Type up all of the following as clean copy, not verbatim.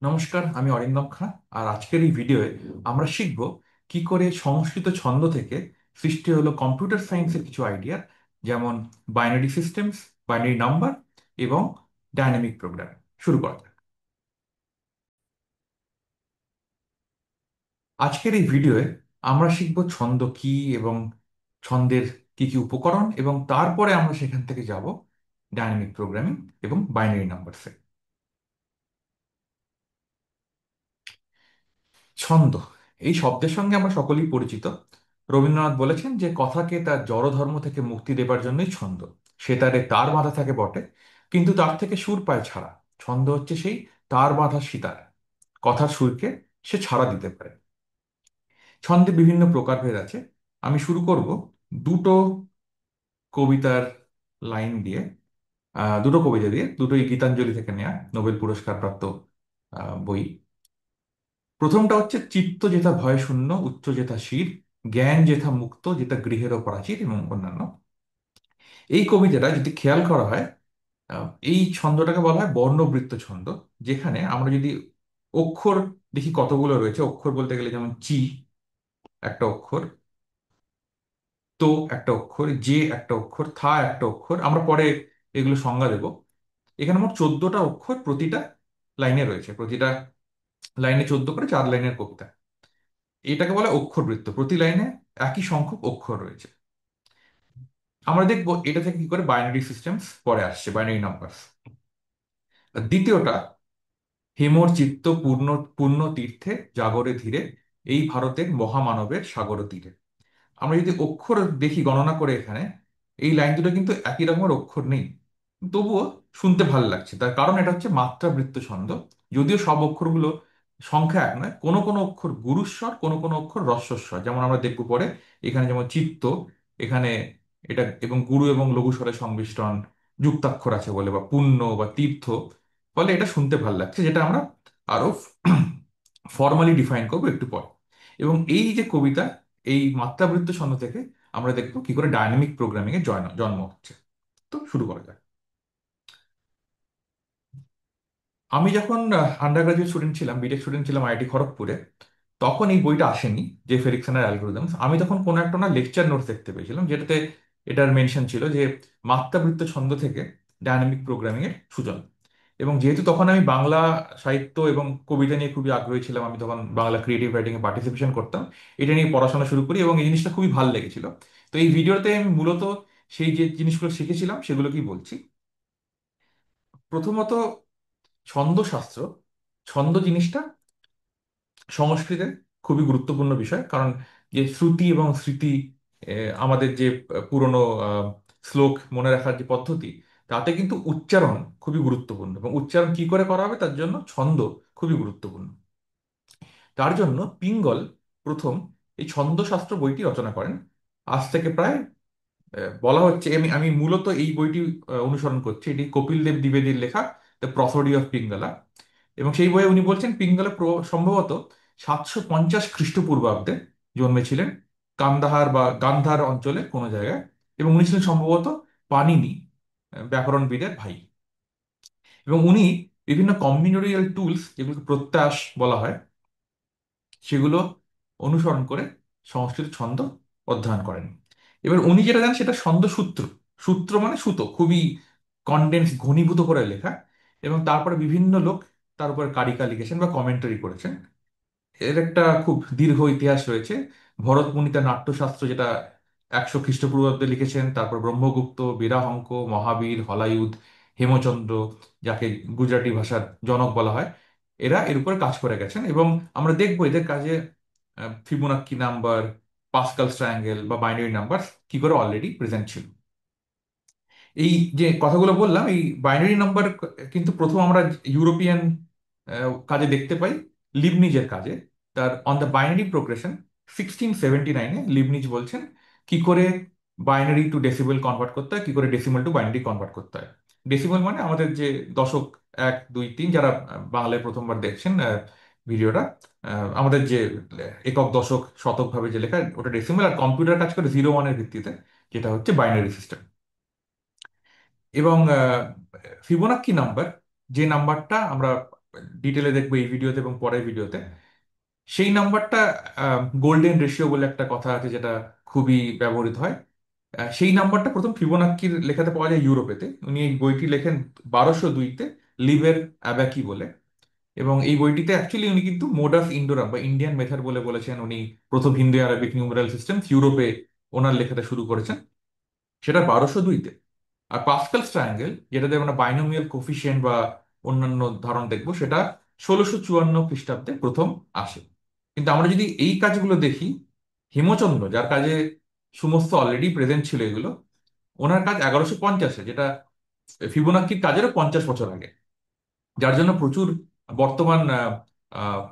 নমস্কার, আমি অরিন্দম খাঁ। আর আজকের এই ভিডিওয়ে আমরা শিখব কি করে সংস্কৃত ছন্দ থেকে সৃষ্টি হলো কম্পিউটার সায়েন্সের কিছু আইডিয়া, যেমন বাইনারি সিস্টেমস, বাইনারি নাম্বার এবং ডাইনামিক প্রোগ্রাম। শুরু করা যাক। আজকের এই ভিডিওয়ে আমরা শিখব ছন্দ কি এবং ছন্দের কি কি উপকরণ, এবং তারপরে আমরা সেখান থেকে যাব ডাইনামিক প্রোগ্রামিং এবং বাইনারি নাম্বারসে। ছন্দ এই শব্দের সঙ্গে আমরা সকলেই পরিচিত। রবীন্দ্রনাথ বলেছেন যে কথাকে তার জড়ধর্ম থেকে মুক্তি দেবার জন্যই ছন্দ। সে তারে তার বাঁধা থাকে বটে, কিন্তু তার থেকে সুর পায় ছাড়া। ছন্দ হচ্ছে সেই তার বাঁধা সীতার, কথার সুরকে সে ছাড়া দিতে পারে। ছন্দে বিভিন্ন প্রকারভেদ আছে। আমি শুরু করব দুটো কবিতার লাইন দিয়ে, দুটো কবিতা দিয়ে, দুটোই গীতাঞ্জলি থেকে নেয়া, নোবেল পুরস্কার প্রাপ্ত বই। প্রথমটা হচ্ছে চিত্ত যেথা ভয় শূন্য উচ্চ যেথা শির, জ্ঞান যেথা মুক্ত যেথা গৃহেরও প্রাচীর, এবং অন্যান্য। এই কবিতাটা যদি খেয়াল করা হয়, এই ছন্দটাকে বলা হয় বর্ণবৃত্ত ছন্দ। যেখানে আমরা যদি অক্ষর দেখি কতগুলো রয়েছে, অক্ষর বলতে গেলে যেমন চি একটা অক্ষর, তো একটা অক্ষর, যে একটা অক্ষর, থা একটা অক্ষর, আমরা পরে এগুলো সংজ্ঞা দেব। এখানে মোট 14টা অক্ষর প্রতিটা লাইনে রয়েছে। প্রতিটা লাইনে 14 করে, 4 লাইনের কবিতা। এটাকে বলে অক্ষরবৃত্ত। প্রতি লাইনে একই সংখ্যক অক্ষর রয়েছে। আমরা দেখবো এটা থেকে কি করে বাইনারি সিস্টেমস পরে আসছে, বাইনারি নাম্বার। দ্বিতীয়টা, হেমর চিত্ত পূর্ণ পূর্ণ তীর্থে জাগরে ধীরে, এই ভারতের মহামানবের সাগর তীরে। আমরা যদি অক্ষর দেখি গণনা করে এখানে, এই লাইন দুটো কিন্তু একই রকমের অক্ষর নেই, তবুও শুনতে ভালো লাগছে। তার কারণ এটা হচ্ছে মাত্রাবৃত্ত ছন্দ। যদিও সব অক্ষরগুলো সংখ্যা এক নয়, কোনো কোনো অক্ষর গুরুস্বর, কোনো কোনো অক্ষর রস্বস্বর, যেমন আমরা দেখবো পরে। এখানে যেমন চিত্ত, এখানে এটা এবং গুরু এবং লঘু স্বরের সংমিশ্রণ, যুক্তাক্ষর আছে বলে, বা পুণ্য বা তীর্থ, ফলে এটা শুনতে ভালো লাগছে, যেটা আমরা আরো ফর্মালি ডিফাইন করবো একটু পর। এবং এই যে কবিতা, এই মাত্রাবৃত্ত ছন্দ থেকে আমরা দেখবো কি করে ডাইনামিক প্রোগ্রামিং এর জন্ম হচ্ছে। তো শুরু করা যাক। আমি যখন আন্ডার গ্রাজুয়েট স্টুডেন্ট ছিলাম, বিটেক স্টুডেন্ট ছিলাম আইআইটি খড়গপুরে, তখন এই বইটা আসেনি, যে ফেরিকসনের অ্যালগোরিদমস। আমি তখন কোনো একটা না লেকচার নোটস দেখতে পেয়েছিলাম, যেটাতে এটার মেনশন ছিল যে মাত্রাবৃত্ত ছন্দ থেকে ডাইনামিক প্রোগ্রামিং এর সূচনা। এবং যেহেতু তখন আমি বাংলা সাহিত্য এবং কবিতা নিয়ে খুবই আগ্রহী ছিলাম, আমি তখন বাংলা ক্রিয়েটিভ রাইটিং এ পার্টিসিপেশন করতাম, এটা নিয়ে পড়াশোনা শুরু করি এবং এই জিনিসটা খুবই ভালো লেগেছিল। তো এই ভিডিওতে আমি মূলত সেই যে জিনিসগুলো শিখেছিলাম সেগুলোকেই বলছি। প্রথমত, ছন্দশাস্ত্র, ছন্দ জিনিসটা সংস্কৃতের খুবই গুরুত্বপূর্ণ বিষয়। কারণ যে শ্রুতি এবং স্মৃতি, আমাদের যে পুরনো শ্লোক মনে রাখার যে পদ্ধতি, তাতে কিন্তু উচ্চারণ খুবই গুরুত্বপূর্ণ, এবং উচ্চারণ কি করে করা হবে তার জন্য ছন্দ খুবই গুরুত্বপূর্ণ। তার জন্য পিঙ্গল প্রথম এই ছন্দশাস্ত্র বইটি রচনা করেন। আজ থেকে প্রায় বলা হচ্ছে, আমি আমি মূলত এই বইটি অনুসরণ করছি। এটি কপিল দেব দ্বিবেদীর লেখা, দ্য প্রসোডি অফ পিঙ্গলা। এবং সেই বইয়ে উনি বলছেন পিঙ্গলা সম্ভবত 750 খ্রিস্টপূর্বাব্দে জন্মেছিলেন, কান্দাহার বা গান্ধার অঞ্চলে কোনো জায়গায়। এবং উনি ছিলেন সম্ভবত পাণিনি, ব্যাকরণবিদের ভাই। এবং উনি বিভিন্ন কম্বিনেটোরিয়াল টুলস, যেগুলোকে প্রত্যাস বলা হয়, সেগুলো অনুসরণ করে সংস্কৃত ছন্দ অধ্যয়ন করেন। এবার উনি যেটা জানেন সেটা ছন্দ সূত্র। সূত্র মানে সুতো, খুবই কনডেন্স, ঘনীভূত করে লেখা। এবং তারপরে বিভিন্ন লোক তার উপর কারিকা লিখেছেন বা কমেন্টারি করেছেন। এর একটা খুব দীর্ঘ ইতিহাস রয়েছে। ভরতমুনি তার নাট্যশাস্ত্র, যেটা 100 খ্রিস্টপূর্বাব্দে লিখেছেন। তারপর ব্রহ্মগুপ্ত, বীরাহঙ্ক, মহাবীর, হলায়ুধ, হেমচন্দ্র, যাকে গুজরাটি ভাষার জনক বলা হয়, এরা এর উপরে কাজ করে গেছেন। এবং আমরা দেখবো এদের কাজে ফিবোনাক্কি নাম্বার, পাস্কাল ট্রায়াঙ্গেল বা বাইনারি নাম্বার কি করে অলরেডি প্রেজেন্ট ছিল। এই যে কথাগুলো বললাম, এই বাইনারি নাম্বার কিন্তু প্রথম আমরা ইউরোপিয়ান কাজে দেখতে পাই, লিবনিজের কাজে। তার অন দ্য বাইনারি প্রোগ্রেশন 1679-এ লিবনিজ বলছেন কি করে বাইনারি টু ডেসিমেল কনভার্ট করতে হয়, কি করে ডেসিমেল টু বাইনারি কনভার্ট করতে হয়। ডেসিমেল মানে আমাদের যে দশক, 1 2 3, যারা বাংলায় প্রথমবার দেখছেন ভিডিওটা, আমাদের যে একক দশক শতক ভাবে যে লেখা, ওটা ডেসিমেল। আর কম্পিউটার কাজ করে 0 1-এর ভিত্তিতে, যেটা হচ্ছে বাইনারি সিস্টেম। এবং ফিবোনাক্কি নাম্বার, যে নাম্বারটা আমরা ডিটেলে দেখবো এই ভিডিওতে এবং পরের ভিডিওতে। সেই নাম্বারটা গোল্ডেন রেশিও বলে একটা কথা আছে, যেটা খুবই ব্যবহৃত হয়। সেই নাম্বারটা প্রথম ফিবোনাক্কির লেখাতে পাওয়া যায় ইউরোপেতে। উনি এই বইটি লেখেন 1202-তে, লিবের অ্যাবাকি বলে। এবং এই বইটিতে অ্যাকচুয়ালি উনি কিন্তু মোডাস ইন্ডোরাম বা ইন্ডিয়ান মেথড বলে বলেছেন। উনি প্রথম হিন্দু আরবিক নিউমেরাল সিস্টেম ইউরোপে ওনার লেখাটা শুরু করেছেন, সেটা 1202-তে। আর পাস্কালস ট্রায়াঙ্গেল, যেটাতে আমরা বাইনোমিয়াল কোফিশিয়েন্ট বা অন্যান্য ধারণ দেখবো, সেটা 1654 খ্রিস্টাব্দে প্রথম আসে। কিন্তু আমরা যদি এই কাজগুলো দেখি, হেমচন্দ্র যার কাজে সমস্ত অলরেডি প্রেজেন্ট ছিল এগুলো, ওনার কাজ 1150-এ, যেটা ফিবোনাক্কির কাজেরও 50 বছর আগে। যার জন্য প্রচুর বর্তমান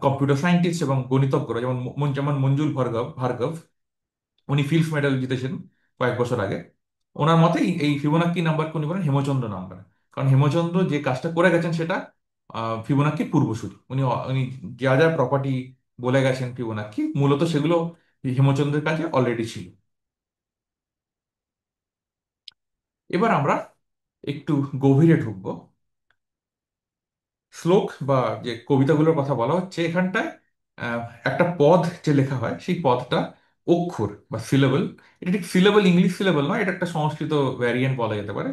কম্পিউটার সায়েন্টিস্ট এবং গণিতজ্ঞরা, যেমন যেমন মঞ্জুল ভার্গব, উনি ফিল্ডস মেডেল জিতেছেন কয়েক বছর আগে। ওনার মতে এই ফিবোনাক্কি নাম্বারকে উনি বলেন হেমচন্দ্র নাম্বার। কারণ হেমচন্দ্র যে কাজটা করে গেছেন সেটা ফিবোনাক্কির পূর্বসূরি। উনি যা যা প্রপার্টি বলে গেছেন ফিবোনাক্কি, মূলত সেগুলো হেমচন্দ্রের কাছে অলরেডি ছিল। এবার আমরা একটু গভীরে ঢুকবো। শ্লোক বা যে কবিতাগুলোর কথা বলা হচ্ছে এখানটায়, আহ, একটা পদ যে লেখা হয় সেই পদটা অক্ষর বা সিলেবল। এটা ঠিক সিলেবল, ইংলিশ সিলেবল নয়, এটা একটা সংস্কৃত ভ্যারিয়েন্ট বলা যেতে পারে।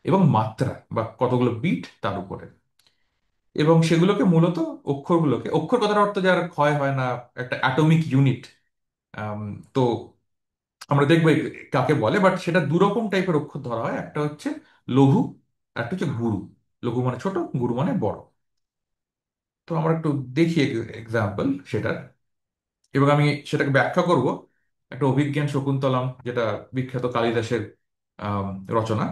এবং মাত্রা বা কতগুলো বিট তার উপরে। এবং সেগুলোকে মূলত, অক্ষরগুলোকে, অক্ষর কথার অর্থ যার ক্ষয় হয় না, একটা অ্যাটমিক ইউনিট। তো আমরা দেখবো কাকে বলে, বাট সেটা দুরকম টাইপের অক্ষর ধরা হয়। একটা হচ্ছে লঘু, আর একটা হচ্ছে গুরু। লঘু মানে ছোট, গুরু মানে বড়। তো আমরা একটু দেখি এক্সাম্পল সেটার, এবং আমি সেটাকে ব্যাখ্যা করব একটা অভিজ্ঞান শকুন্তলম, যেটা বিখ্যাত কালিদাসের আম, রচনা।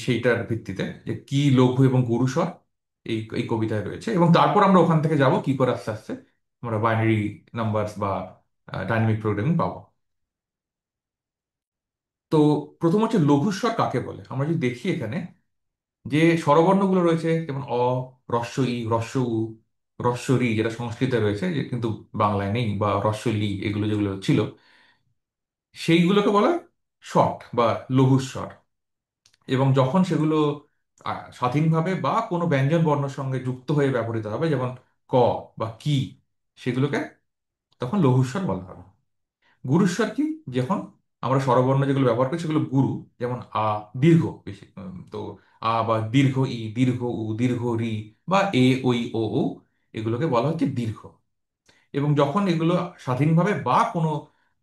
সেইটার ভিত্তিতে যে কি লঘু এবং গুরু স্বর এই এই কবিতায় রয়েছে। এবং তারপর আমরা ওখান থেকে যাব কি করে আস্তে আস্তে আমরা বাইনারি নাম্বারস বা ডাইনামিক প্রোগ্রামিং পাবো। তো প্রথম হচ্ছে লঘুস্বর কাকে বলে। আমরা যদি দেখি এখানে যে স্বরবর্ণগুলো রয়েছে, যেমন অ, হ্রস্ব ই, হ্রস্ব উ, হ্রস্ব রি, যেটা সংস্কৃতে রয়েছে কিন্তু বাংলায় নেই, বা হ্রস্ব লি, এগুলো যেগুলো ছিল, সেইগুলোকে বলা হয় শর্ট বা লঘুস্বর। এবং যখন সেগুলো স্বাধীনভাবে বা কোনো ব্যঞ্জন বর্ণের সঙ্গে যুক্ত হয়ে ব্যবহৃত হবে, যেমন ক বা কি, সেগুলোকে তখন লঘুস্বর বলা হবে। গুরুস্বর কি? যখন আমরা স্বরবর্ণ যেগুলো ব্যবহার করি সেগুলো গুরু, যেমন দীর্ঘ বেশি, তো বা দীর্ঘ ই, দীর্ঘ উ, দীর্ঘ রি, বা ওই ও এগুলোকে বলা হচ্ছে দীর্ঘ। এবং যখন এগুলো স্বাধীনভাবে বা কোনো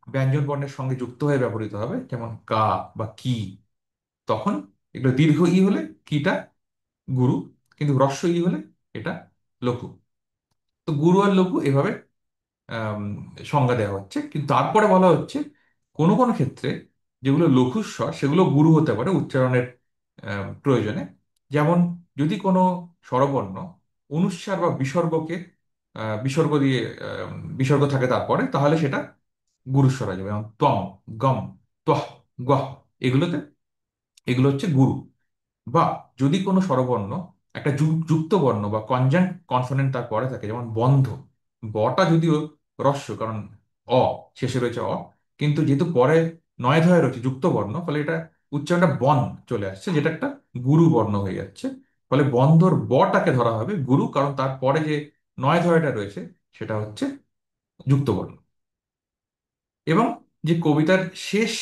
ব্যঞ্জন বর্ণের সঙ্গে যুক্ত হয়ে ব্যবহৃত হবে, যেমন কা বা কি, তখন এগুলো দীর্ঘ ই হলে কিটা গুরু, কিন্তু হ্রস্ব ই হলে এটা লঘু। তো গুরু আর লঘু এভাবে আম, সংজ্ঞা দেওয়া হচ্ছে। কিন্তু তারপরে বলা হচ্ছে কোনো কোনো ক্ষেত্রে যেগুলো লঘুস্বর সেগুলো গুরু হতে পারে উচ্চারণের প্রয়োজনে। যেমন যদি কোনো স্বরবর্ণ অনুস্বার বা বিসর্গকে বিসর্গ দিয়ে বিসর্গ থাকে তারপরে, তাহলে সেটা গুরুস্বর হয়ে যাবে। যেমন ত্বম, গম, ত্বহ, গহ, এগুলোতে, এগুলো হচ্ছে গুরু। বা যদি কোনো স্বরবর্ণ একটা যুক্ত বর্ণ বা কনজাংক্ট কনসোনেন্ট তার পরে থাকে, যেমন বন্ধ, বটা যদিও হ্রস্ব, কারণ অ শেষে রয়েছে অ, কিন্তু যেহেতু পরে নয় ধয়ে রয়েছে যুক্ত বর্ণ, ফলে এটা উচ্চারণটা বন চলে আসছে, যেটা একটা গুরু বর্ণ হয়ে যাচ্ছে। ফলে বন্ধর বটাকে ধরা হবে গুরু, কারণ তার পরে যে নয় ধয়াটা রয়েছে সেটা হচ্ছে যুক্ত বর্ণ। এবং যে কবিতার শেষ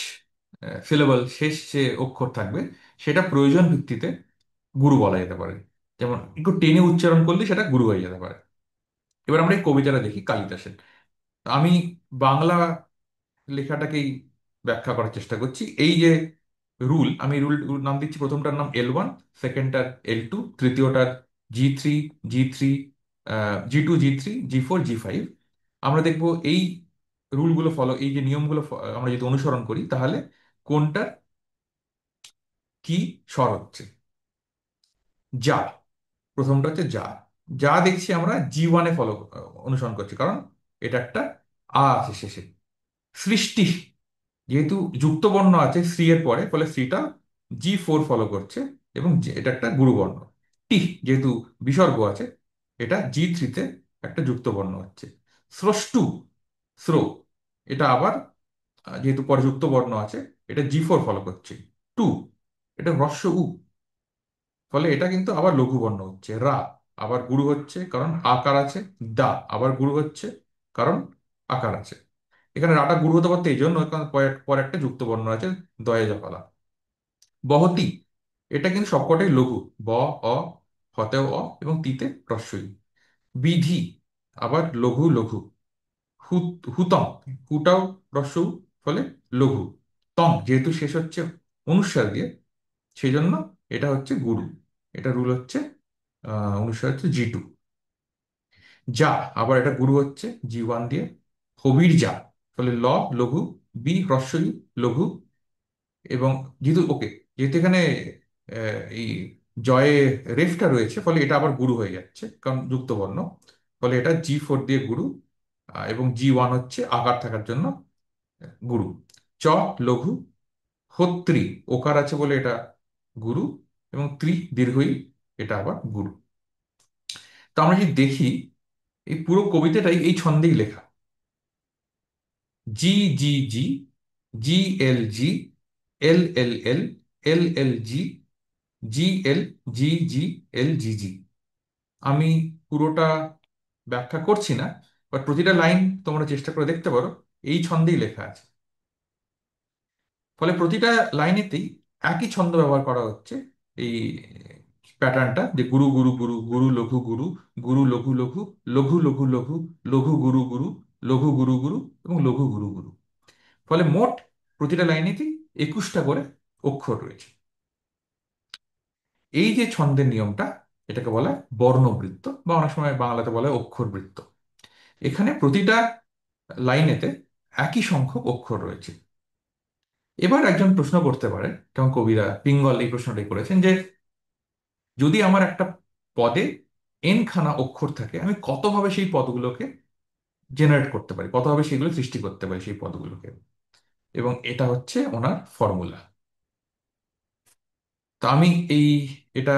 সিলেবল, শেষ যে অক্ষর থাকবে, সেটা প্রয়োজন ভিত্তিতে গুরু বলা যেতে পারে। যেমন একটু টেনে উচ্চারণ করলে সেটা গুরু হয়ে যেতে পারে। এবার আমরা এই কবিতাটা দেখি কালিদাসের। আমি বাংলা লেখাটাকেই ব্যাখ্যা করার চেষ্টা করছি। এই যে রুল, আমি রুল নাম দিচ্ছি, প্রথমটার নাম L1, সেকেন্ডটার L2, তৃতীয়টার G3, G3, G2, G3, G4, G5। আমরা দেখব এই রুলগুলো ফলো, এই যে নিয়মগুলো আমরা যদি অনুসরণ করি, তাহলে কোনটার কি স্বর হচ্ছে। যা, প্রথমটা হচ্ছে যা। যা দেখছি আমরা G1-এ অনুসরণ করছি, কারণ এটা একটা আছে শেষে। সৃষ্টি, যেহেতু যুক্ত বর্ণ আছে শ্রী এর পরে, ফলে শ্রীটা G4 ফলো করছে, এবং এটা একটা গুরুবর্ণ। টি, যেহেতু বিসর্গ আছে, এটা G3-তে একটা যুক্ত বর্ণ হচ্ছে। স্রষ্টু, স্রো, এটা আবার যেহেতু পরে যুক্ত বর্ণ আছে, এটা G4 ফলো করছে। টু, এটা হ্রস্ব উ, ফলে এটা কিন্তু আবার লঘু বর্ণ হচ্ছে রা। আবার গুরু হচ্ছে কারণ আকার আছে। দা আবার গুরু হচ্ছে কারণ আকার আছে। এখানে রাটা গুরু হতে পারতো এই জন্য কারণ পরে পরে একটা যুক্ত বর্ণ আছে, দয়ে জফলা। বহতি, এটা কিন্তু সবকটাই লঘু। ব, অ, হতেও অ, এবং তিতে হ্রস্বই। বিধি আবার লঘু লঘু। হুতম, হুটাও হ্রস্ব উ, ফলে লঘু। তং যেহেতু শেষ হচ্ছে অনুস্বার দিয়ে, সেই জন্য এটা হচ্ছে গুরু। এটা রুল হচ্ছে, অনুস্বার হচ্ছে জি2। যা আবার এটা গুরু হচ্ছে জি1 দিয়ে। হবির যা, ফলে ল লঘু, বি হ্রস্বই লঘু। এবং যেহেতু ওকে, যেহেতু এখানে এই জয়ে রেফটা রয়েছে, ফলে এটা আবার গুরু হয়ে যাচ্ছে কারণ যুক্ত বর্ণ। ফলে এটা জি4 দিয়ে গুরু। এবং জি1 হচ্ছে আকার থাকার জন্য গুরু। চ লঘু। হত্রি ওকার আছে বলে এটা গুরু। এবং ত্রি দীর্ঘই, এটা আবার গুরু। তো আমরা যদি দেখি, এই পুরো কবিতাটাই এই ছন্দেই লেখা। জি জি জি, জি এল জি, এল এল এল, এল এল জি, জি এল, জি জি, এল জি জি। আমি পুরোটা ব্যাখ্যা করছি না, বাট প্রতিটা লাইন তোমরা চেষ্টা করে দেখতে পারো, এই ছন্দেই লেখা আছে। ফলে প্রতিটা লাইনেতেই একই ছন্দ ব্যবহার করা হচ্ছে। এই প্যাটার্নটা যে গুরু গুরু গুরু, গুরু লঘু গুরু, গুরু লঘু লঘু, লঘু লঘু লঘু, লঘু গুরু গুরু, লঘু গুরু গুরু, এবং লঘু গুরু গুরু। ফলে মোট প্রতিটা লাইনেতেই 21টা করে অক্ষর রয়েছে। এই যে ছন্দের নিয়মটা, এটাকে বলা হয় বর্ণবৃত্ত, বা অনেক সময় বাংলাতে বলা হয় অক্ষরবৃত্ত। এখানে প্রতিটা লাইনেতে একই সংখ্যক অক্ষর রয়েছে। এবার একজন প্রশ্ন করতে পারে, যেমন কবিরা পিঙ্গল এই প্রশ্নটাই করেছেন, যে যদি আমার একটা পদে এন খানা অক্ষর থাকে, আমি কতভাবে সেই পদগুলোকে জেনারেট করতে পারি, কতভাবে সেগুলো সৃষ্টি করতে পারি সেই পদগুলোকে। এবং এটা হচ্ছে ওনার ফর্মুলা। তো আমি এই, এটা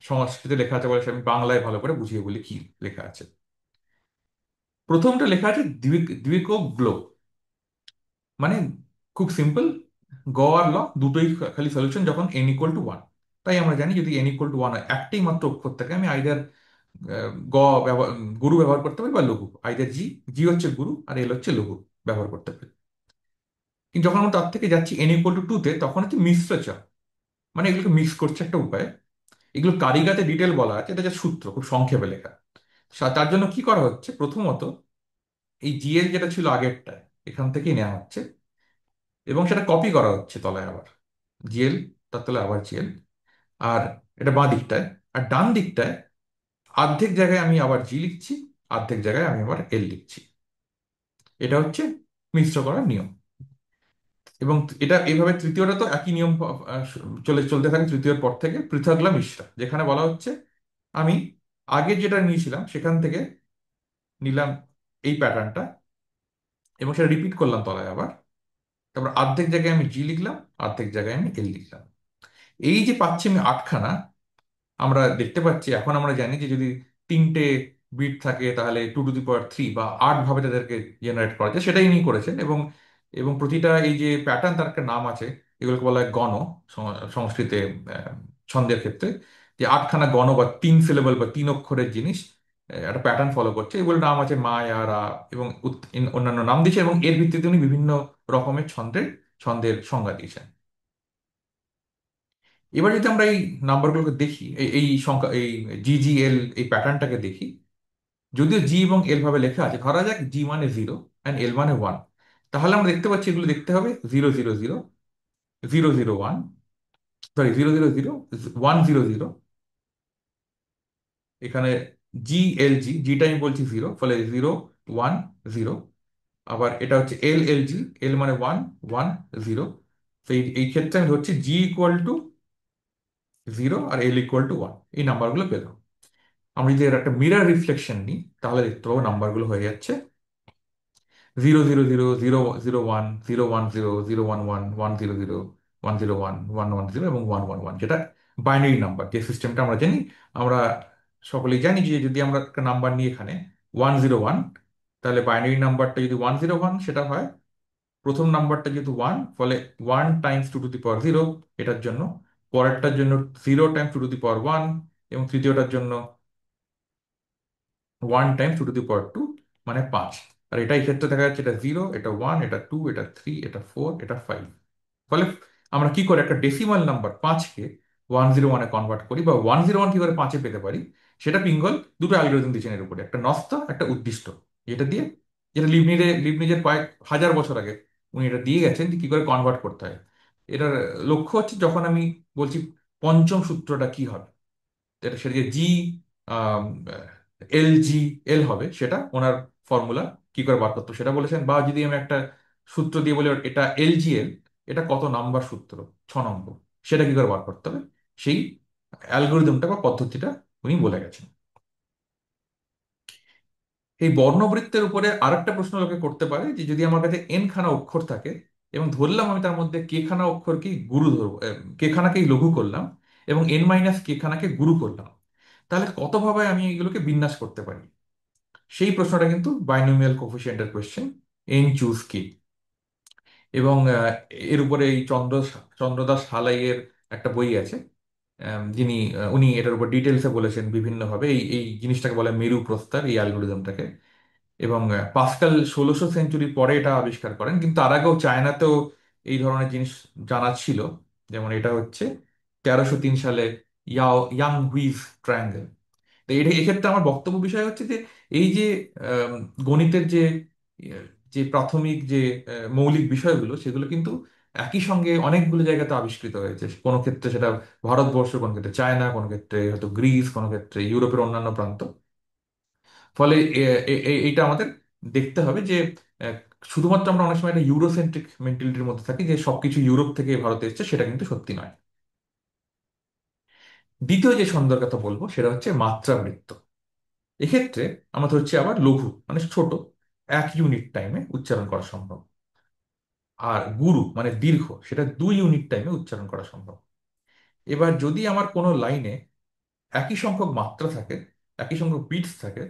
সংস্কৃতে লেখা আছে বলে আমি বাংলায় ভালো করে বুঝিয়ে বলি কি লেখা আছে। প্রথমটা লেখা আছে দ্বিক গ্লো, মানে খুব সিম্পল। গ আর ল দুটোই খালি সলিউশন যখন n=1। তাই আমরা জানি যদি n=1 হয়, একটাই মাত্র অক্ষর থাকে, আমি আইদার গ ব্যবহার, গুরু ব্যবহার করতে পারি, বা লঘু আইদার জি, জি হচ্ছে গুরু আর এল হচ্ছে লঘু ব্যবহার করতে পারি। কিন্তু যখন আমরা তার থেকে যাচ্ছি n=2-তে, তখন হচ্ছে মিশ্র চ, মানে এগুলোকে মিক্স করছে একটা উপায়। এগুলো কারিগাতে ডিটেল বলা আছে, এটা যে সূত্র খুব সংক্ষেপে লেখা। তার জন্য কি করা হচ্ছে, প্রথমত এই জিএল যেটা ছিল আগেরটায়, এখান থেকেই নেওয়া হচ্ছে, এবং সেটা কপি করা হচ্ছে তলায় আবার জিএল, তার তলায় আবার জিএল। আর এটা বাঁ দিকটায়। আর ডান দিকটায় অর্ধেক জায়গায় আমি আবার জি লিখছি, অর্ধেক জায়গায় আমি আবার এল লিখছি। এটা হচ্ছে মিশ্র করার নিয়ম। এবং এটা এইভাবে তৃতীয়টা তো একই নিয়ম চলতে থাকে তৃতীয়র পর থেকে, পৃথকলা মিশ্রা, যেখানে বলা হচ্ছে আমি আগে যেটা নিয়েছিলাম সেখান থেকে নিলাম এই প্যাটার্নটা, এবং সেটা রিপিট করলাম তলায় আবার। তারপর অর্ধেক জায়গায় আমি জি লিখলাম, অর্ধেক জায়গায় আমি এল লিখলাম। এই যে পাচ্ছি আমি আটখানা, আমরা দেখতে পাচ্ছি এখন আমরা জানি যে যদি তিনটে বিট থাকে তাহলে 2^3, বা 8 ভাবে তাদেরকে জেনারেট করা যায়, সেটাই ইনি করেছেন। এবং এবং প্রতিটা এই যে প্যাটার্ন, তার একটা নাম আছে, এগুলোকে বলা হয় গণ। সংস্কৃতে আহ, ছন্দের ক্ষেত্রে যে আটখানা গণ বা 3 সিলেবল বা 3 অক্ষরের জিনিস একটা প্যাটার্ন ফলো করছে, এগুলোর নাম আছে মায়া, রা, এবং অন্যান্য নাম দিয়েছে। এবং এর ভিত্তিতে উনি বিভিন্ন রকমের ছন্দের সংজ্ঞা দিয়েছেন। এবার যদি আমরা এই নাম্বারগুলোকে দেখি, এই সংখ্যা, এই জিজিএল এই প্যাটার্নটাকে দেখি, যদিও জি এবং এল ভাবে লেখা আছে, ধরা যাক জি মানে 0 অ্যান্ড এল মানে 1, তাহলে আমরা দেখতে পাচ্ছি এগুলো দেখতে হবে 0 0 0, 0 0 1, সরি 0 0 0 1 0 0। এখানে জি জিটা আমি বলছি 0, ফলে 0 1 0। আবার এটা হচ্ছে এল জি, এল মানে 1 1 0। তো এই ক্ষেত্রে আমি ধরছি জি=0 আর এল=1, এই নাম্বারগুলো পেলাম। আমরা যদি এর একটা মিরর রিফ্লেকশন নিই, তাহলে দেখতে পাবো নাম্বারগুলো হয়ে যাচ্ছে 0 0 0 0 0 1 0 1 0 0 1 1 1 0 0 1 0 1 1 1 0 এবং 1 1 1, যেটা বাইনারি নাম্বার যে সিস্টেমটা আমরা জানি। আমরা সকলেই জানি যে যদি আমরা একটা নাম্বার নিই এখানে 1 0 1, তাহলে বাইনারি নাম্বারটা যদি 1 0 1 সেটা হয়, প্রথম নাম্বারটা যেহেতু 1, ফলে 1 × 2^0 এটার জন্য, পরেরটার জন্য 0 × 2^1, এবং তৃতীয়টার জন্য 1 টাইমস 2 টু দি পাওয়ার 2 মানে 5। আর এটা এই ক্ষেত্রে দেখা যাচ্ছে এটা 0, এটা 1, এটা 2, এটা 3, এটা 4, এটা 5। ফলে আমরা কি করে একটা ডেসিমাল নাম্বার 5কে 101-এ কনভার্ট করি, বা 101 কি করে 5-এ পেতে পারি, সেটা পিঙ্গল দুটো অ্যালগোরিদম দিয়েছেন এর উপরে, একটা নস্ত একটা উদ্দিষ্ট। যেটা দিয়ে, যেটা লিবনিজের কয়েক হাজার বছর আগে উনি এটা দিয়ে গেছেন যে কি করে কনভার্ট করতে হয়। এটার লক্ষ্য হচ্ছে যখন আমি বলছি পঞ্চম সূত্রটা কি হবে, এটা সেটা যে জি LGL হবে, সেটা ওনার ফর্মুলা কি করে বার করতো সেটা বলেছেন। বা যদি আমি একটা সূত্র দিয়ে বলি এটা LGL, এটা কত নাম্বার সূত্র, 6 নম্বর, সেটা কি করে বার করতে হবে, সেই অ্যালগোরিদমটা বা পদ্ধতিটা উনি বলে গেছেন। এই বর্ণবৃত্তের উপরে আরেকটা প্রশ্ন লোকে করতে পারে যে যদি আমার কাছে এন খানা অক্ষর থাকে এবং ধরলাম আমি তার মধ্যে কে খানা অক্ষরকেই গুরু ধরবো, কে খানাকেই লঘু করলাম এবং N-কে খানাকে গুরু করলাম, তাহলে কতভাবে আমি এগুলোকে বিন্যাস করতে পারি। সেই প্রশ্নটা কিন্তু বাইনোমিয়াল কোফিশিয়েন্টের কোয়েশ্চেন, এন চুজ কি। এবং এর উপরে এই চন্দ্রদাস হালাইয়ের একটা বই আছে, যিনি উনি এটার উপর ডিটেলসে বলেছেন বিভিন্নভাবে। এই এই জিনিসটাকে বলে মেরু প্রস্তার, এই অ্যালগোরিদমটাকে। এবং পাস্কাল 1600 সেঞ্চুরি পরে এটা আবিষ্কার করেন, কিন্তু তার আগেও চায়নাতেও এই ধরনের জিনিস জানা ছিল। যেমন এটা হচ্ছে 1303 সালে ইয়াং হুইজ ট্রায়াঙ্গেল। তো এটা এক্ষেত্রে আমার বক্তব্য বিষয় হচ্ছে যে এই যে আম, গণিতের আহ, যে প্রাথমিক যে মৌলিক বিষয়গুলো, সেগুলো কিন্তু একই সঙ্গে অনেকগুলো জায়গাতে আবিষ্কৃত হয়েছে। কোনো ক্ষেত্রে সেটা ভারতবর্ষ, কোনো ক্ষেত্রে চায়না, কোনো ক্ষেত্রে হয়তো গ্রিস, কোনো ক্ষেত্রে ইউরোপের অন্যান্য প্রান্ত। ফলে এইটা আমাদের দেখতে হবে যে আহ, শুধুমাত্র আমরা অনেক সময় একটা ইউরোসেন্ট্রিক মেন্টালিটির মধ্যে থাকি যে সবকিছু ইউরোপ থেকে ভারতে এসেছে, সেটা কিন্তু সত্যি নয়। দ্বিতীয় যে ছন্দের কথা বলবো সেটা হচ্ছে মাত্রাবৃত্ত। এক্ষেত্রে আমরা ধরছি আবার লঘু মানে ছোট, 1 ইউনিট টাইমে উচ্চারণ করা সম্ভব। আর গুরু মানে দীর্ঘ, সেটা 2 ইউনিট টাইমে উচ্চারণ করা সম্ভব। এবার যদি আমার কোনো লাইনে একই সংখ্যক মাত্রা থাকে, একই সংখ্যক বিটস থাকে,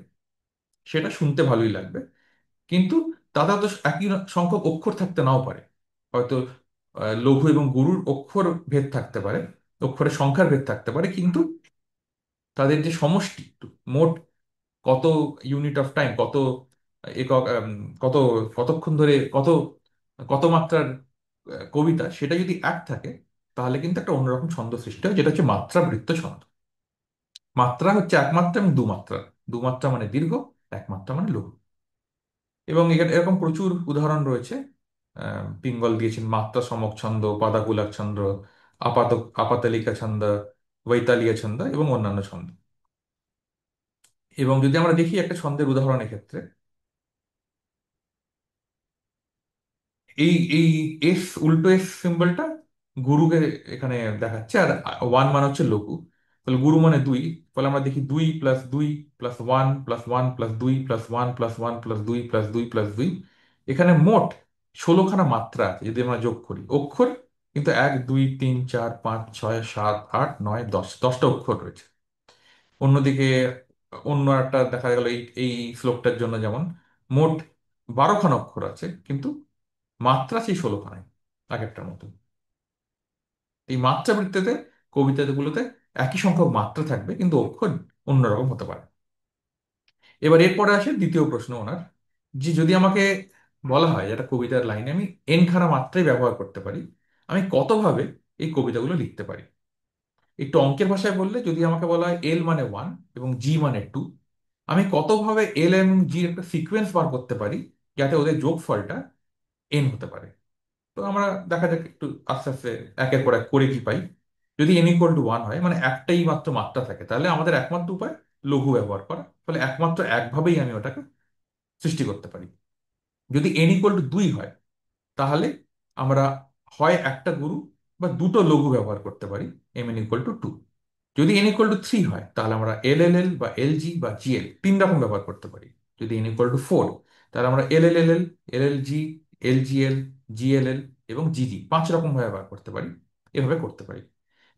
সেটা শুনতে ভালোই লাগবে, কিন্তু তাতে তো একই সংখ্যক অক্ষর থাকতে নাও পারে। হয়তো লঘু এবং গুরুর অক্ষর ভেদ থাকতে পারে, অক্ষরের সংখ্যার ভেদ থাকতে পারে, কিন্তু তাদের যে সমষ্টি, মোট কত ইউনিট অফ টাইম, কত একক, কত কতক্ষণ ধরে কত কত মাত্রার কবিতা, সেটা যদি এক থাকে, তাহলে কিন্তু একটা অন্যরকম ছন্দ সৃষ্টি হয়, যেটা হচ্ছে মাত্রাবৃত্ত ছন্দ। মাত্রা হচ্ছে একমাত্রা এবং দুমাত্রা। দুমাত্রা মানে দীর্ঘ, একমাত্রা মানে লঘু। এবং এখানে এরকম প্রচুর উদাহরণ রয়েছে। পিঙ্গল দিয়েছেন মাত্রা সমক ছন্দ, পাদাকুলাক ছন্দ, আপাত আপাতালিকা ছন্দ, বৈতালিয়া ছন্দ এবং অন্যান্য ছন্দ। এবং যদি আমরা দেখি একটা ছন্দের উদাহরণ ক্ষেত্রে, এই এস, উল্টো এস সিম্বলটা গুরুকে এখানে দেখাচ্ছে, আর 1 মানে হচ্ছে লঘু। তাহলে গুরু মানে 2, ফলে আমরা দেখি 2+2+1+1+1+1+2+2+2+2। এখানে মোট 16খানা মাত্রা আছে যদি আমরা যোগ করি। অক্ষর কিন্তু 1 2 3 4 5 6 7 8 9 10, 10টা অক্ষর রয়েছে। অন্যদিকে অন্য একটা দেখা গেল এই এই শ্লোকটার জন্য যেমন মোট 12খানা অক্ষর আছে, কিন্তু মাত্রা সেই 16খানায়, এক একটার মতো। এই মাত্রাবৃত্তিতে কবিতাগুলোতে একই সংখ্যক মাত্রা থাকবে, কিন্তু অক্ষর অন্যরকম হতে পারে। এবার এরপরে আসে দ্বিতীয় প্রশ্ন ওনার, যে যদি আমাকে বলা হয় যে একটা কবিতার লাইনে আমি এনখানা মাত্রাই ব্যবহার করতে পারি, আমি কতভাবে এই কবিতাগুলো লিখতে পারি। একটু অঙ্কের ভাষায় বললে, যদি আমাকে বলা হয় এল মানে 1 এবং জি মানে 2, আমি কতভাবে এল এবং জির একটা সিকোয়েন্স বার করতে পারি যাতে ওদের যোগফলটা এন হতে পারে। তো আমরা দেখা যাক একটু আস্তে আস্তে একের পর এক করে কি পাই। যদি n=1 হয়, মানে একটাই মাত্র মাত্রা থাকে, তাহলে আমাদের একমাত্র উপায় লঘু ব্যবহার করা। ফলে একমাত্র একভাবেই আমি ওটাকে সৃষ্টি করতে পারি। যদি n=2 হয়, তাহলে আমরা হয় একটা গুরু বা দুটো লঘু ব্যবহার করতে পারি, mn=2। যদি n=3 হয়, তাহলে আমরা LLL বা LG বা GL 3 রকম ব্যবহার করতে পারি। যদি n=4, তাহলে আমরা LLLL, LLG, LGL, GLL এবং GG 5 রকম ব্যবহার করতে পারি। এভাবে করতে পারি।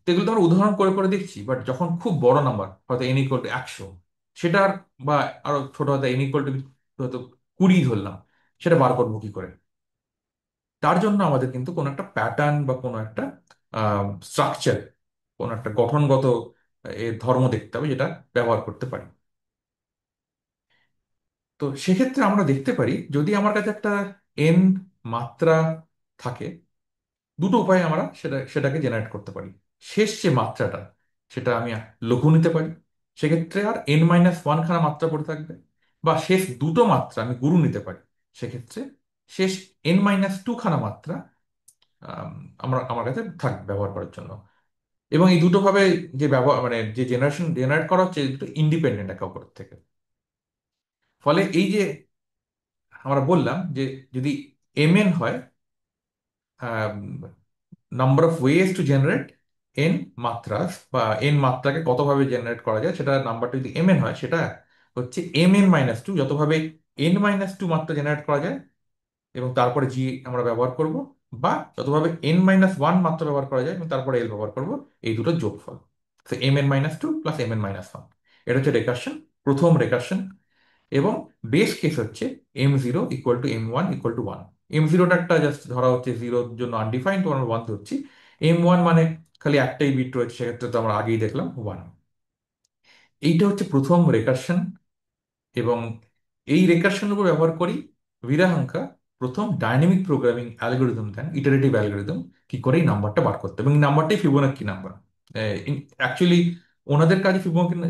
তো এগুলো তো আমরা উদাহরণ করে করে দেখছি, বাট যখন খুব বড় নাম্বার, হয়তো n=100, সেটার, বা আরো ছোট হয়তো হয়তো 20 ধরলাম, সেটা বার করবো কি করে? তার জন্য আমাদের কিন্তু কোনো একটা প্যাটার্ন বা কোনো একটা স্ট্রাকচার, কোনো একটা গঠনগত ধর্ম দেখতে হবে, যেটা ব্যবহার করতে পারি। তো সেক্ষেত্রে আমরা দেখতে পারি যদি আমার কাছে একটা এন মাত্রা থাকে, দুটো উপায়ে আমরা সেটাকে জেনারেট করতে পারি। শেষ যে মাত্রাটা, সেটা আমি লঘু নিতে পারি, সেক্ষেত্রে আর n-1 খানা মাত্রা পড়ে থাকবে। বা শেষ দুটো মাত্রা আমি গুরু নিতে পারি, সেক্ষেত্রে শেষ n-2 খানা মাত্রা আম, আমার কাছে থাকবে ব্যবহার করার জন্য। এবং এই দুটো ভাবে যে ব্যবহার মানে যে জেনারেট করা হচ্ছে, এই দুটো ইন্ডিপেন্ডেন্ট একে অপরের থেকে। ফলে এই যে আমরা বললাম যে যদি mn হয়, number of ways to generate n মাত্রাস, বা এন মাত্রাকে কতভাবে জেনারেট করা যায়, সেটা নাম্বারটা যদি এম এন হয়, সেটা হচ্ছে mn-2, যতভাবে n-2 মাত্রা জেনারেট করা যায় এবং তারপরে জি আমরা ব্যবহার করব, বা যতভাবে n-1 মাত্রা ব্যবহার করা যায় এবং তারপরে এল ব্যবহার করব, এই দুটোর যোগফল। তো mn-2 প্লাস mn-1, এটা হচ্ছে রেকারশন, প্রথম রেকারশন। এবং বেস কেস হচ্ছে m0 = m1 = 1। m0টা একটা জাস্ট ধরা হচ্ছে, জিরোর জন্য আনডিফাইন্ড, তো আমরা 1 ধরছি। m1 মানে খালি একটাই বিট রয়েছে, সেক্ষেত্রে তো আমরা আগেই দেখলাম 1। এইটা হচ্ছে প্রথম রেকারশন। এবং এই রেকারশনের উপর ব্যবহার করি ভিরাহাঙ্কা প্রথম ডাইনামিক প্রোগ্রামিং অ্যালগোরিদম দেন, ইটারেটিভ অ্যালগোরিদম, কি করে এই নাম্বারটা বার করতে হবে। এবং এই নাম্বারটাই ফিবোনাক্কি নাম্বার। অ্যাকচুয়ালি ওনাদের কাছে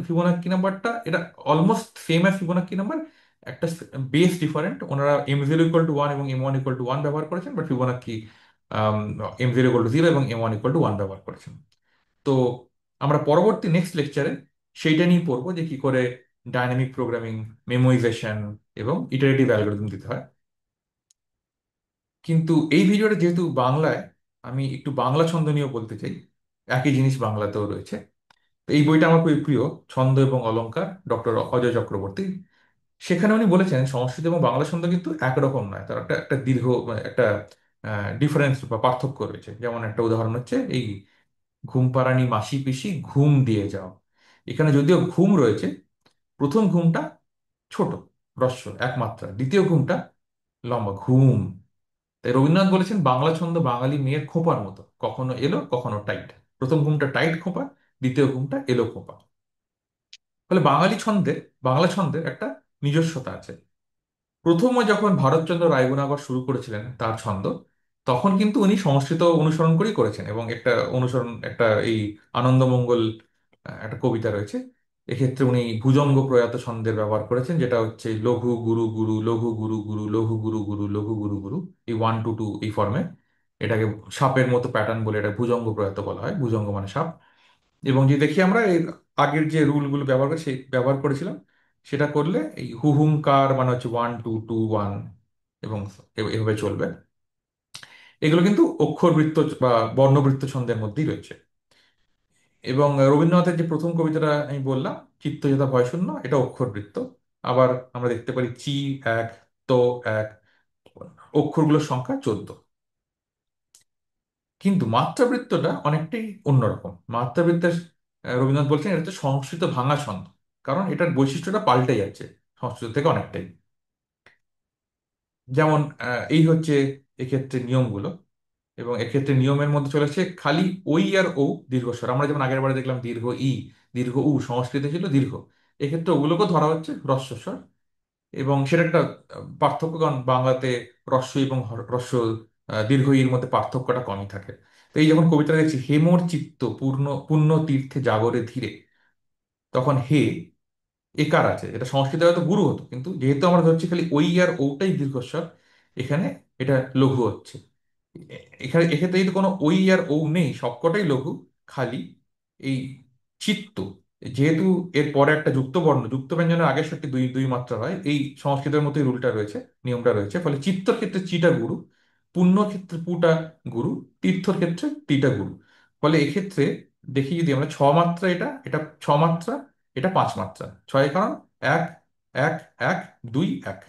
ফিবোনাক্কি নাম্বারটা এটা almost same as Fibonacci number, একটা বেস ডিফারেন্ট। ওনারা m0 = 1 এবং m1 = 1 ব্যবহার করেছেন, বাট ফিবোনাক্কি m0 = 0 এবং m1 = 1 ব্যবহার করেছেন। তো আমরা পরবর্তী নেক্সট লেকচারে সেইটা নিয়ে পড়বো যে কি করে ডাইনামিক প্রোগ্রামিং, মেমোরাইজেশন এবং ইটারেটিভ অ্যালগোরিদম দিতে হয়। কিন্তু এই ভিডিওটা যেহেতু বাংলায়, আমি একটু বাংলা ছন্দ নিয়েও বলতে চাই। একই জিনিস বাংলাতেও রয়েছে। তো এই বইটা আমার খুবই প্রিয়, ছন্দ এবং অলংকার, ডক্টর অজয় চক্রবর্তী। সেখানে উনি বলেছেন সংস্কৃত এবং বাংলা ছন্দ কিন্তু একরকম নয়, তার একটা একটা দীর্ঘ একটা ডিফারেন্স বা পার্থক্য রয়েছে। যেমন একটা উদাহরণ হচ্ছে এই ঘুম পাড়ানি মাসি পিসি ঘুম দিয়ে যাও। এখানে যদিও ঘুম রয়েছে, প্রথম ঘুমটা ছোট, হ্রস্ব এক মাত্রা, দ্বিতীয় ঘুমটা লম্বা ঘুম। তাই রবীন্দ্রনাথ বলেছেন বাংলা ছন্দ বাঙালি মেয়ের খোঁপার মতো, কখনো এলো কখনো টাইট। প্রথম ঘুমটা টাইট খোঁপা, দ্বিতীয় ঘুমটা এলো খোঁপা। ফলে বাংলা ছন্দের একটা নিজস্বতা আছে। প্রথমে যখন ভারতচন্দ্র রায়গুণাকর শুরু করেছিলেন তার ছন্দ, তখন কিন্তু উনি সংস্কৃত অনুসরণ করেই করেছেন। এবং একটা এই আনন্দমঙ্গল একটা কবিতা রয়েছে, এক্ষেত্রে উনি ভুজঙ্গ প্রয়াত ছন্দের ব্যবহার করেছেন, যেটা হচ্ছে লঘু গুরু গুরু, লঘু গুরু গুরু, লঘু গুরু গুরু, লঘু গুরু গুরু, এই 1 to 2 এই ফর্মে। এটাকে সাপের মতো প্যাটার্ন বলে এটা ভুজঙ্গ প্রয়াত বলা হয়, ভুজঙ্গ মানে সাপ। এবং যে দেখি আমরা এর আগের যে রুলগুলো ব্যবহার করেছিলাম, সেটা করলে এই হুহুংকার মানে হচ্ছে 1 2 2 1, এবং এভাবে চলবে। এগুলো কিন্তু অক্ষরবৃত্ত বা বর্ণবৃত্ত ছন্দের মধ্যেই রয়েছে। এবং রবীন্দ্রনাথের যে প্রথম কবিতাটা আমি বললাম, চিত্তযথা ভয়শূন্য, এটা অক্ষরবৃত্ত। আবার আমরা দেখতে পারি চি 1, তো 1, অক্ষরগুলোর সংখ্যা 14। কিন্তু মাত্রাবৃত্তটা অনেকটাই অন্যরকম। মাত্রাবৃত্তের রবীন্দ্রনাথ বলছেন এটা হচ্ছে সংস্কৃত ভাঙা ছন্দ, কারণ এটার বৈশিষ্ট্যটা পাল্টে যাচ্ছে সংস্কৃত থেকে অনেকটাই। যেমন এই হচ্ছে এক্ষেত্রে নিয়মগুলো। এবং এক্ষেত্রে নিয়মের মধ্যে চলেছে খালি ওই আর ও দীর্ঘস্বর। আমরা যেমন আগের বারে দেখলাম দীর্ঘ ই, দীর্ঘ উ, সংস্কৃতে ছিল দীর্ঘ, এক্ষেত্রে ওগুলোকেও ধরা হচ্ছে হ্রস্বস্বর। এবং সেটা একটা পার্থক্য, কারণ বাংলাতে হ্রস্ব এবং হ্রস্ব দীর্ঘ ইর মধ্যে পার্থক্যটা কমই থাকে। তো এই যখন কবিতা দেখছি, হেমোর চিত্ত পূর্ণ পুণ্য তীর্থে জাগরে ধীরে, তখন হে একার আছে, এটা সংস্কৃতে হয়তো গুরু হতো, কিন্তু যেহেতু আমরা ধরছি খালি ওই আর ওটাই দীর্ঘস্বর, এখানে এটা লঘু হচ্ছে। এখানে এক্ষেত্রে যদি কোনো ওই আর ও নেই, সবকটাই লঘু, খালি এই চিত্ত, যেহেতু এর পরে একটা যুক্ত বর্ণ, যুক্ত ব্যঞ্জনের আগের সাথে দুই দুই মাত্রা হয়, এই সংস্কৃতের মতোই রুলটা রয়েছে, নিয়মটা রয়েছে। ফলে চিত্তর ক্ষেত্রে চিটা গুরু, পুণ্য ক্ষেত্রে পুটা গুরু, তীর্থর ক্ষেত্রে টিটা গুরু। ফলে এক্ষেত্রে দেখি যদি আমরা ছ মাত্রা, এটা এটা 6 মাত্রা, এটা 5 মাত্রা। ছয় কারণ 1 1 1 2 1,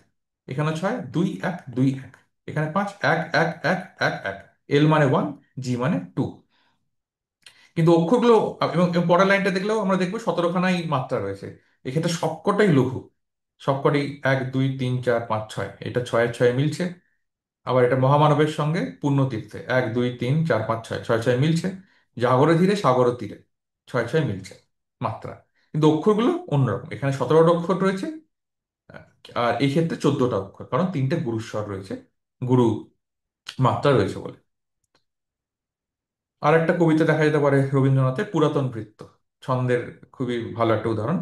এখানে 6 2 1 2 1, এখানে 5 1 1 1 1 1, এল মানে 1, জি মানে 2। কিন্তু অক্ষরগুলো এবং পরের লাইনটা দেখলেও আমরা দেখবো 17খানাই মাত্রা রয়েছে। এক্ষেত্রে সবকটাই লঘু, সবকটাই 1 2 3 4 5 6, এটা ছয়ের ছয়ে মিলছে। আবার এটা মহামানবের সঙ্গে পুণ্যতীর্থে 1 2 3 4 5 6, ছয় ছয় মিলছে। জাগরে ধীরে সাগর তীরে, ছয় ছয় মিলছে মাত্রা। কিন্তু অক্ষরগুলো অন্যরকম, এখানে 17টা অক্ষর রয়েছে, আর এই ক্ষেত্রে 14টা অক্ষর, কারণ তিনটে গুরুস্বর রয়েছে, গুরু মাত্রা রয়েছে বলে। আর একটা কবিতা দেখা যেতে পারে রবীন্দ্রনাথের পুরাতন ভৃত্য, ছন্দের খুবই ভালো একটা উদাহরণ।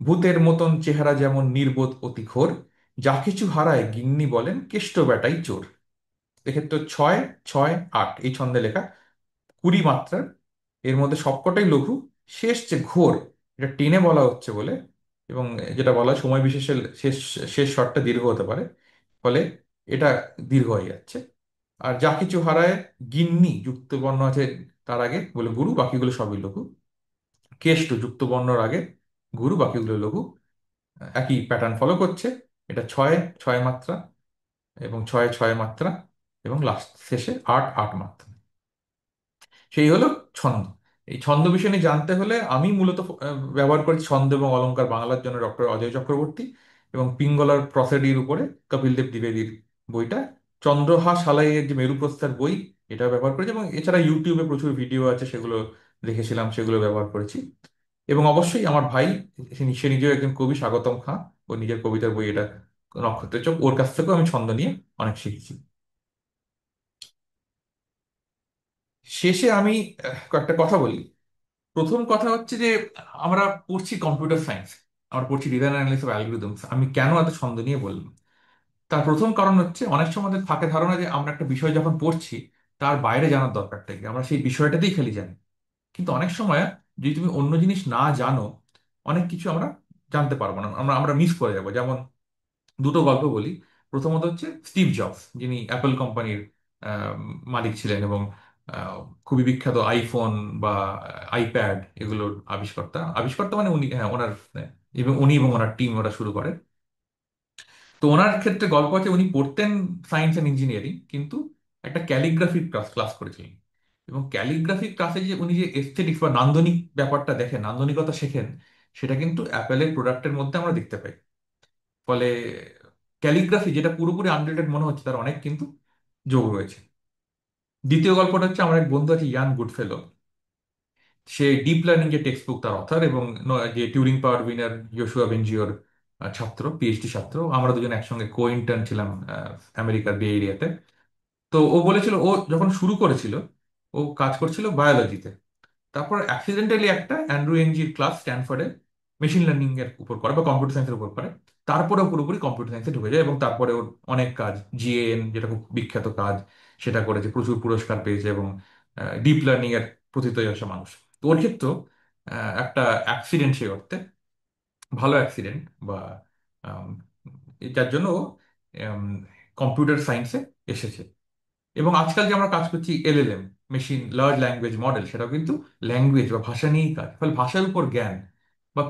ভূতের মতন চেহারা যেমন নির্বোধ অতি ঘোর, যা কিছু হারায় গিন্নি বলেন কেষ্ট বেটাই চোর। এক্ষেত্রে 6 6 8 এই ছন্দে লেখা, 20 মাত্রার, এর মধ্যে সবকটাই লঘু। শেষ যে ঘোর, এটা টেনে বলা হচ্ছে বলে, এবং যেটা বলা হয় সময় বিশেষে শেষ শেষ স্বরটা দীর্ঘ হতে পারে, ফলে এটা দীর্ঘ হয়ে যাচ্ছে। আর যা কিছু হারায় গিন্নি যুক্ত বর্ণ আছে তার আগে বলে গুরু, বাকিগুলো সবই লঘু। কেষ্ট যুক্ত বর্ণর আগে গুরু, বাকিগুলো লঘু। একই প্যাটার্ন ফলো করছে। এটা 6 6 মাত্রা, এবং 6 6 মাত্রা, এবং লাস্ট শেষে 8 8 মাত্রা। সেই হলো ছন্দ। এই ছন্দ বিষয় নিয়ে জানতে হলে আমি মূলত ব্যবহার করি ছন্দ এবং অলংকার বাংলার জন্য ডক্টর অজয় চক্রবর্তী, এবং পিঙ্গলার প্রসেডির উপরে কপিলদেব দ্বিবেদীর বইটা, চন্দ্রহাস সালাইয়ের যে মেরুপ্রস্থার বই, এটা ব্যবহার করেছি, এবং এছাড়া ইউটিউবে প্রচুর ভিডিও আছে, সেগুলো দেখেছিলাম, সেগুলো ব্যবহার করেছি। এবং অবশ্যই আমার ভাই, সে নিজেও একজন কবি, স্বাগতম খাঁ, ও নিজের কবিতার বই এটা, নক্ষত্রের চোখ, ওর কাছ থেকেও আমি ছন্দ নিয়ে অনেক শিখেছি। শেষে আমি কয়েকটা কথা বলি। প্রথম কথা হচ্ছে যে আমরা পড়ছি কম্পিউটার সায়েন্স, আমরা পড়ছি ডিজাইন অ্যানালিসিস অফ অ্যালগরিদমস, আমি কেন এত ছন্দ নিয়ে বললাম? তার প্রথম কারণ হচ্ছে অনেক সময় আমাদের থাকে ধারণা যে আমরা একটা বিষয় যখন পড়ছি তার বাইরে জানার দরকারটা কি, আমরা সেই বিষয়টাতেই খালি জানি। কিন্তু অনেক সময় যদি তুমি অন্য জিনিস না জানো, অনেক কিছু আমরা জানতে পারবো না, আমরা আমরা মিস করে যাবো। যেমন দুটো গল্প বলি। প্রথমত হচ্ছে স্টিভ জবস, যিনি অ্যাপল কোম্পানির আহ, মালিক ছিলেন, এবং খুবই বিখ্যাত আইফোন বা আইপ্যাড এগুলোর আবিষ্কর্তা। আবিষ্কর্তা মানে উনি, হ্যাঁ ওনার, এবং উনি এবং ওনার টিম ওরা শুরু করে। তো ওনার ক্ষেত্রে গল্প আছে, উনি পড়তেন সায়েন্স অ্যান্ড ইঞ্জিনিয়ারিং, কিন্তু একটা ক্যালিগ্রাফির ক্লাস ক্লাস করেছিলেন। এবং ক্যালিগ্রাফিক ক্লাসে যে উনি যে এস্থেটিক্স বা নান্দনিক ব্যাপারটা দেখেন, নান্দনিকতা শেখেন, সেটা কিন্তু অ্যাপেলের প্রোডাক্টের মধ্যে আমরা দেখতে পাই। ফলে ক্যালিগ্রাফি যেটা পুরোপুরি আনরিলেটেড মনে হচ্ছে, তার অনেক কিন্তু যোগ রয়েছে। দ্বিতীয় গল্পটা হচ্ছে, আমার এক বন্ধু আছে ইয়ান গুডফেলো, সে ডিপ লার্নিং যে টেক্সট বুক তার অথর, এবং যে টিউরিং পাওয়ার উইনার ইয়োশুয়া বেনজিওর ছাত্র, পিএইচডি ছাত্র। আমরা দুজন একসঙ্গে কো ইন্টার্ন ছিলাম আমেরিকার বে এরিয়াতে। তো ও বলেছিল ও যখন শুরু করেছিল, ও কাজ করছিল বায়োলজিতে, তারপর অ্যাক্সিডেন্টালি একটা অ্যান্ড্রু এনজির ক্লাস স্ট্যানফোর্ডে মেশিন লার্নিং এর উপর করে বা কম্পিউটার সায়েন্সের উপর করে। তারপরে ও পুরোপুরি কম্পিউটার সায়েন্সে ঢুকে যায়, এবং তারপরে ওর অনেক কাজ, জিএএন যেটা খুব বিখ্যাত কাজ, সেটা করেছে, প্রচুর পুরস্কার পেয়েছে, এবং ডিপ লার্নিং এর প্রথিতযশা আসা মানুষ। তো ওর ক্ষেত্রেও একটা অ্যাক্সিডেন্ট সে অর্থে, ভালো অ্যাক্সিডেন্ট, বা আম, যার জন্য কম্পিউটার সায়েন্সে এসেছে। এবং আজকাল যে আমরা কাজ করছি LLM, machine large language model, সেটাও কিন্তু ল্যাঙ্গুয়েজ বা ভাষা নিয়েই কাজ। ফলে ভাষার উপর জ্ঞান, বা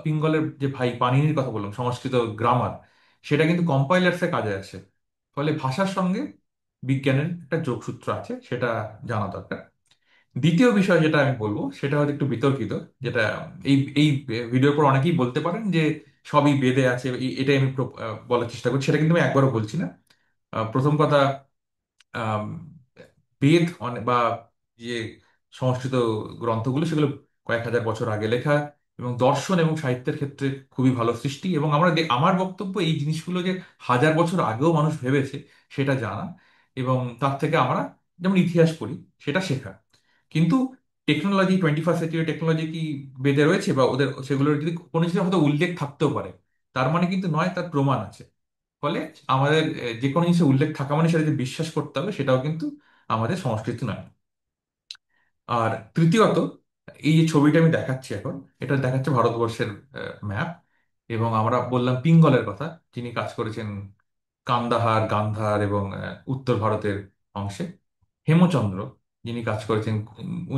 পিঙ্গলের যে ভাই পাণিনির কথা বললাম, সংস্কৃত গ্রামার, সেটা কিন্তু কম্পাইলার্সে কাজে আসে। ফলে ভাষার সঙ্গে বিজ্ঞানের একটা যোগসূত্র আছে, সেটা জানা দরকার। দ্বিতীয় বিষয় যেটা আমি বলবো, সেটা হয়তো একটু বিতর্কিত, যেটা এই এই ভিডিওর পর অনেকেই বলতে পারেন যে সবই বেদে আছে, এটাই আমি বলার চেষ্টা করছি, সেটা কিন্তু আমি একবারও বলছি না। প্রথম কথা, আম, বেদ বা যে সংস্কৃত গ্রন্থগুলো, সেগুলো কয়েক হাজার বছর আগে লেখা, এবং দর্শন এবং সাহিত্যের ক্ষেত্রে খুবই ভালো সৃষ্টি। এবং আমরা আমার বক্তব্য এই জিনিসগুলো যে হাজার বছর আগেও মানুষ ভেবেছে সেটা জানা, এবং তার থেকে আমরা যেমন ইতিহাস পড়ি সেটা শেখা। কিন্তু টেকনোলজি, 21st সেঞ্চুরি টেকনোলজি কি বেদে রয়েছে, বা ওদের সেগুলোর যদি কোনো কিছু হয়তো উল্লেখ থাকতেও পারে, তার মানে কিন্তু নয় তার প্রমাণ আছে। ফলে আমাদের যে কোনো জিনিসের উল্লেখ থাকা মানে সেটা যে বিশ্বাস করতে হবে, সেটাও কিন্তু আমাদের সংস্কৃতি নয়। আর তৃতীয়ত, এই যে ছবিটা আমি দেখাচ্ছি এখন, এটা দেখাচ্ছে ভারতবর্ষের ম্যাপ। এবং আমরা বললাম পিঙ্গলের কথা, যিনি কাজ করেছেন কান্দাহার, গান্ধার, এবং উত্তর ভারতের অংশে। হেমচন্দ্র, যিনি কাজ করেছেন,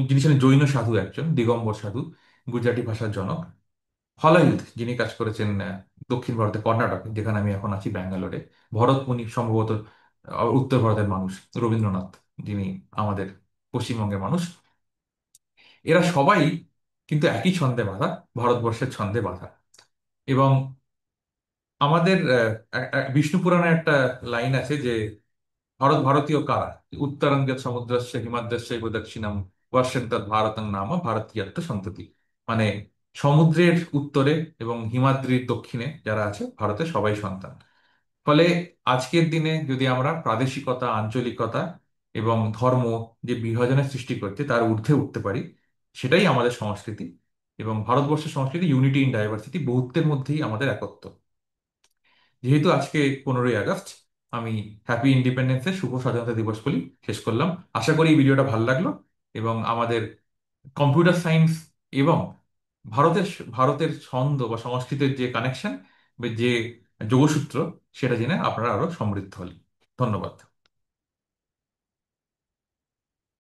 যিনি ছিলেন জৈন সাধু, একজন দিগম্বর সাধু, গুজরাটি ভাষার জনক। হলায়ুধ, যিনি কাজ করেছেন দক্ষিণ ভারতে, কর্ণাটকে, যেখানে আমি এখন আছি ব্যাঙ্গালোরে। ভরত মুনি সম্ভবত উত্তর ভারতের মানুষ। রবীন্দ্রনাথ, যিনি আমাদের পশ্চিমবঙ্গের মানুষ। এরা সবাই কিন্তু একই ছন্দে বাঁধা, ভারতবর্ষের ছন্দে বাঁধা। এবং আমাদের বিষ্ণু পুরাণে একটা লাইন আছে যে ভারত ভারতীয় কারা, উত্তরাঙ্গের সমুদ্রস্য হিমাদ্রস্য দক্ষিণাম বর্ষেন তৎ ভারতং নাম ভারতীয়ত্ব সন্ততি। মানে সমুদ্রের উত্তরে এবং হিমাদ্রির দক্ষিণে যারা আছে ভারতে সবাই সন্তান। ফলে আজকের দিনে যদি আমরা প্রাদেশিকতা, আঞ্চলিকতা এবং ধর্ম যে বিভাজনের সৃষ্টি করছে তার ঊর্ধ্বে উঠতে পারি, সেটাই আমাদের সংস্কৃতি। এবং ভারতবর্ষের সংস্কৃতি ইউনিটি ইন ডাইভার্সিটি, বহুত্বের মধ্যেই আমাদের একত্ব। যেহেতু আজকে 15ই আগস্ট, আমি হ্যাপি ইন্ডিপেন্ডেন্সের শুভ স্বাধীনতা দিবস বলি শেষ করলাম। আশা করি এই ভিডিওটা ভালো লাগলো এবং আমাদের কম্পিউটার সায়েন্স এবং ভারতের ভারতের ছন্দ বা সংস্কৃতের যে কানেকশন, যে যোগসূত্র, সেটা জেনে আপনারা আরো সমৃদ্ধ হলেন। ধন্যবাদ।